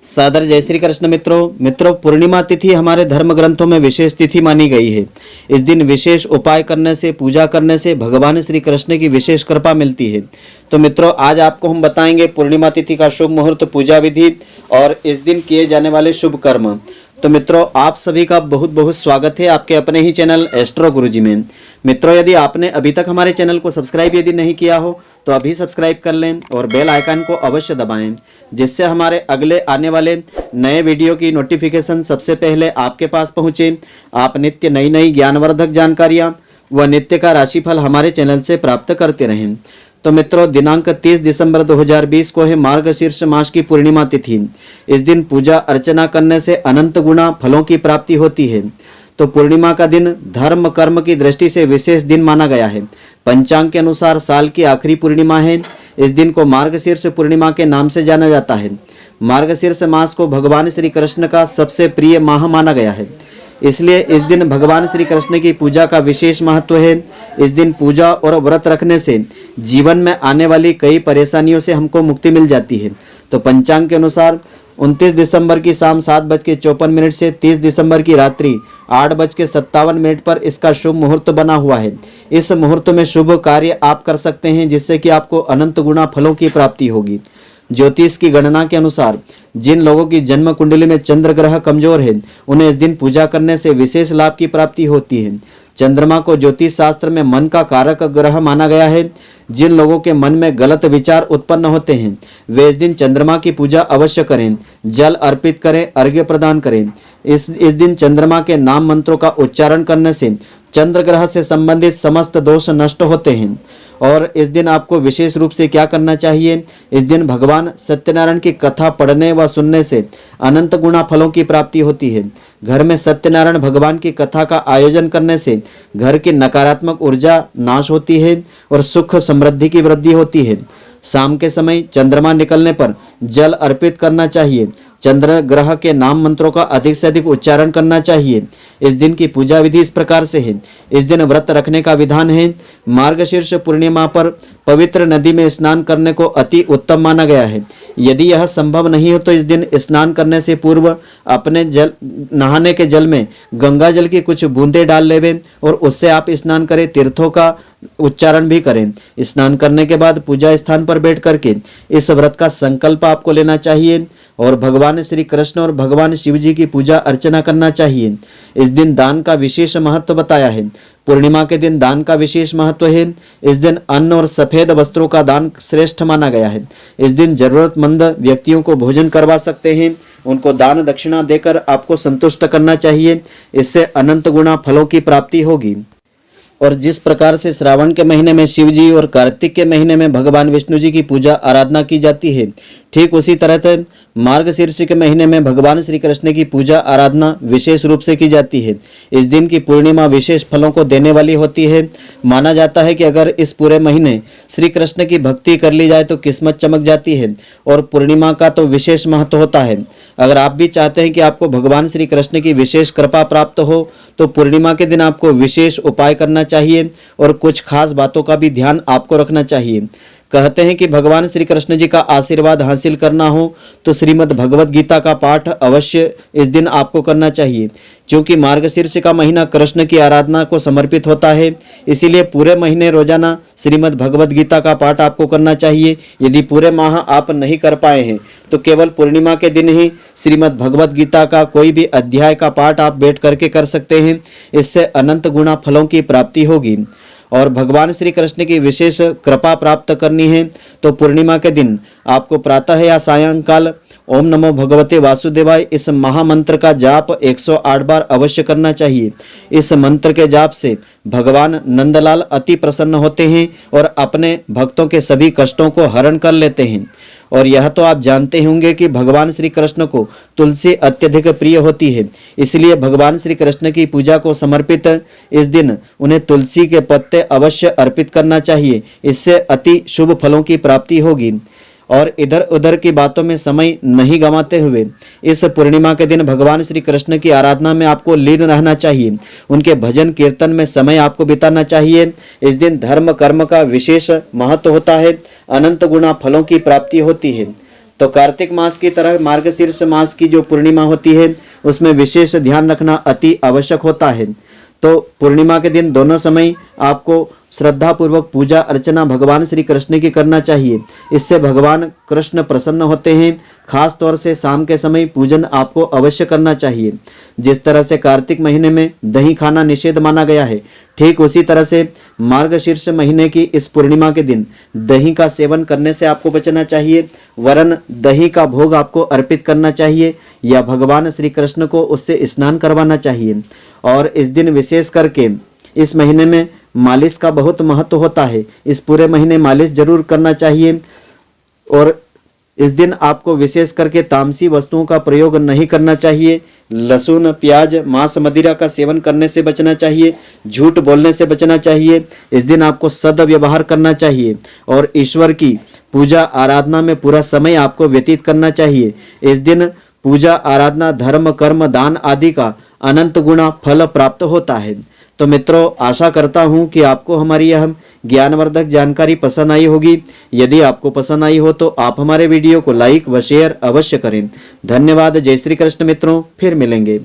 सादर जय श्री कृष्ण मित्रों पूर्णिमा तिथि हमारे धर्म ग्रंथों में विशेष तिथि मानी गई है। इस दिन विशेष उपाय करने से, पूजा करने से भगवान श्री कृष्ण की विशेष कृपा मिलती है। तो मित्रों, आज आपको हम बताएंगे पूर्णिमा तिथि का शुभ मुहूर्त, पूजा विधि और इस दिन किए जाने वाले शुभ कर्म। तो मित्रों, आप सभी का बहुत बहुत स्वागत है आपके अपने ही चैनल एस्ट्रो गुरुजी में। मित्रों, यदि आपने अभी तक हमारे चैनल को सब्सक्राइब यदि नहीं किया हो तो अभी सब्सक्राइब कर लें और बेल आइकन को अवश्य दबाएं, जिससे हमारे अगले आने वाले नए वीडियो की नोटिफिकेशन सबसे पहले आपके पास पहुंचे। आप नित्य नई नई ज्ञानवर्धक जानकारियां व नित्य का राशिफल हमारे चैनल से प्राप्त करते रहें। तो मित्रों, दिनांक 30 दिसंबर 2020 को है मार्गशीर्ष मास की पूर्णिमा तिथि। इस दिन पूजा अर्चना करने से अनंत गुना फलों की प्राप्ति होती है। तो पूर्णिमा का दिन धर्म कर्म की दृष्टि से विशेष दिन माना गया है। पंचांग के अनुसार साल की आखिरी पूर्णिमा है। इस दिन को मार्गशीर्ष पूर्णिमा के नाम से जाना जाता है। मार्गशीर्ष मास को भगवान श्री कृष्ण का सबसे प्रिय माह माना गया है, इसलिए इस दिन भगवान श्री कृष्ण की पूजा का विशेष महत्व है। इस दिन पूजा और व्रत रखने से जीवन में आने वाली कई परेशानियों से हमको मुक्ति मिल जाती है। तो पंचांग के अनुसार 29 दिसंबर की शाम 7:54 से 30 दिसंबर की रात्रि 8:57 पर इसका शुभ मुहूर्त बना हुआ है। इस मुहूर्त में शुभ कार्य आप कर सकते हैं, जिससे कि आपको अनंत गुना फलों की प्राप्ति होगी। ज्योतिष की गणना के अनुसार जिन लोगों की जन्म कुंडली में चंद्र ग्रह कमजोर है, उन्हें इस दिन पूजा करने से विशेष लाभ की प्राप्ति होती है। चंद्रमा को ज्योतिष शास्त्र में मन का कारक ग्रह माना गया है। जिन लोगों के मन में गलत विचार उत्पन्न होते हैं, वे इस दिन चंद्रमा की पूजा अवश्य करें, जल अर्पित करें, अर्घ्य प्रदान करें। इस दिन चंद्रमा के नाम मंत्रों का उच्चारण करने से चंद्र ग्रह से संबंधित समस्त दोष नष्ट होते हैं। और इस दिन आपको विशेष रूप से क्या करना चाहिए? इस दिन भगवान सत्यनारायण की कथा पढ़ने व सुनने से अनंत गुना फलों की प्राप्ति होती है। घर में सत्यनारायण भगवान की कथा का आयोजन करने से घर की नकारात्मक ऊर्जा नाश होती है और सुख समृद्धि की वृद्धि होती है। शाम के समय चंद्रमा निकलने पर जल अर्पित करना चाहिए। चंद्र ग्रह के नाम मंत्रों का अधिक से अधिक उच्चारण करना चाहिए। इस दिन की पूजा विधि इस प्रकार से है। इस दिन व्रत रखने का विधान है। मार्गशीर्ष पूर्णिमा पर पवित्र नदी में स्नान करने को अति उत्तम माना गया है। यदि यह संभव नहीं हो तो इस दिन स्नान करने से पूर्व अपने नहाने के जल में गंगा जल की कुछ बूंदें डाल लेवें और उससे आप स्नान करें। तीर्थों का उच्चारण भी करें। स्नान करने के बाद पूजा स्थान पर बैठ करके इस व्रत का संकल्प आपको लेना चाहिए और भगवान श्री कृष्ण और भगवान शिव जी की पूजा अर्चना करना चाहिए। इस दिन दान का विशेष महत्व बताया है। पूर्णिमा के दिन दान का विशेष महत्व है। इस दिन अन्न और सफेद वस्त्रों का दान श्रेष्ठ माना गया है। इस दिन जरूरतमंद व्यक्तियों को भोजन करवा सकते हैं। उनको दान दक्षिणा देकर आपको संतुष्ट करना चाहिए। इससे अनंत गुना फलों की प्राप्ति होगी। और जिस प्रकार से श्रावण के महीने में शिव जी और कार्तिक के महीने में भगवान विष्णु जी की पूजा आराधना की जाती है, ठीक उसी तरह से मार्गशीर्ष के महीने में भगवान श्री कृष्ण की पूजा आराधना विशेष रूप से की जाती है। इस दिन की पूर्णिमा विशेष फलों को देने वाली होती है। माना जाता है कि अगर इस पूरे महीने श्री कृष्ण की भक्ति कर ली जाए तो किस्मत चमक जाती है और पूर्णिमा का तो विशेष महत्व होता है। अगर आप भी चाहते हैं कि आपको भगवान श्री कृष्ण की विशेष कृपा प्राप्त हो तो पूर्णिमा के दिन आपको विशेष उपाय करना चाहिए और कुछ खास बातों का भी ध्यान आपको रखना चाहिए। कहते हैं कि भगवान श्री कृष्ण जी का आशीर्वाद हासिल करना हो तो श्रीमद् भगवत गीता का पाठ अवश्य इस दिन आपको करना चाहिए। क्योंकि मार्गशीर्ष का महीना कृष्ण की आराधना को समर्पित होता है, इसीलिए पूरे महीने रोजाना श्रीमद् भगवत गीता का पाठ आपको करना चाहिए। यदि पूरे माह आप नहीं कर पाए हैं तो केवल पूर्णिमा के दिन ही श्रीमद् भगवत गीता का कोई भी अध्याय का पाठ आप बैठ करके कर सकते हैं। इससे अनंत गुना फलों की प्राप्ति होगी। और भगवान श्री कृष्ण की विशेष कृपा प्राप्त करनी है तो पूर्णिमा के दिन आपको प्रातः या सायंकाल ओम नमो भगवते वासुदेवाय इस महामंत्र का जाप 108 बार अवश्य करना चाहिए। इस मंत्र के जाप से भगवान नंदलाल अति प्रसन्न होते हैं और अपने भक्तों के सभी कष्टों को हरण कर लेते हैं। और यह तो आप जानते होंगे कि भगवान श्री कृष्ण को तुलसी अत्यधिक प्रिय होती है, इसलिए भगवान श्री कृष्ण की पूजा को समर्पित इस दिन उन्हें तुलसी के पत्ते अवश्य अर्पित करना चाहिए। इससे अति शुभ फलों की प्राप्ति होगी। और इधर उधर की बातों में समय नहीं गंवाते हुए इस पूर्णिमा के दिन भगवान श्री कृष्ण की आराधना में आपको लीन रहना चाहिए। उनके भजन कीर्तन में समय आपको बिताना चाहिए। इस दिन धर्म कर्म का विशेष महत्व होता है। अनंत गुना फलों की प्राप्ति होती है। तो कार्तिक मास की तरह मार्गशीर्ष मास की जो पूर्णिमा होती है उसमें विशेष ध्यान रखना अति आवश्यक होता है। तो पूर्णिमा के दिन दोनों समय आपको श्रद्धा पूर्वक पूजा अर्चना भगवान श्री कृष्ण की करना चाहिए। इससे भगवान कृष्ण प्रसन्न होते हैं। खास तौर से शाम के समय पूजन आपको अवश्य करना चाहिए। जिस तरह से कार्तिक महीने में दही खाना निषेध माना गया है, ठीक उसी तरह से मार्गशीर्ष महीने की इस पूर्णिमा के दिन दही का सेवन करने से आपको बचना चाहिए, वरन दही का भोग आपको अर्पित करना चाहिए या भगवान श्री कृष्ण को उससे स्नान करवाना चाहिए। और इस दिन विशेष करके इस महीने में मालिश का बहुत महत्व होता है। इस पूरे महीने मालिश जरूर करना चाहिए। और इस दिन आपको विशेष करके तामसी वस्तुओं का प्रयोग नहीं करना चाहिए। लहसुन, प्याज, मांस, मदिरा का सेवन करने से बचना चाहिए। झूठ बोलने से बचना चाहिए। इस दिन आपको सद्व्यवहार करना चाहिए और ईश्वर की पूजा आराधना में पूरा समय आपको व्यतीत करना चाहिए। इस दिन पूजा आराधना, धर्म, कर्म, दान आदि का अनंत गुना फल प्राप्त होता है। तो मित्रों, आशा करता हूं कि आपको हमारी यह ज्ञानवर्धक जानकारी पसंद आई होगी। यदि आपको पसंद आई हो तो आप हमारे वीडियो को लाइक व शेयर अवश्य करें। धन्यवाद। जय श्री कृष्ण मित्रों, फिर मिलेंगे।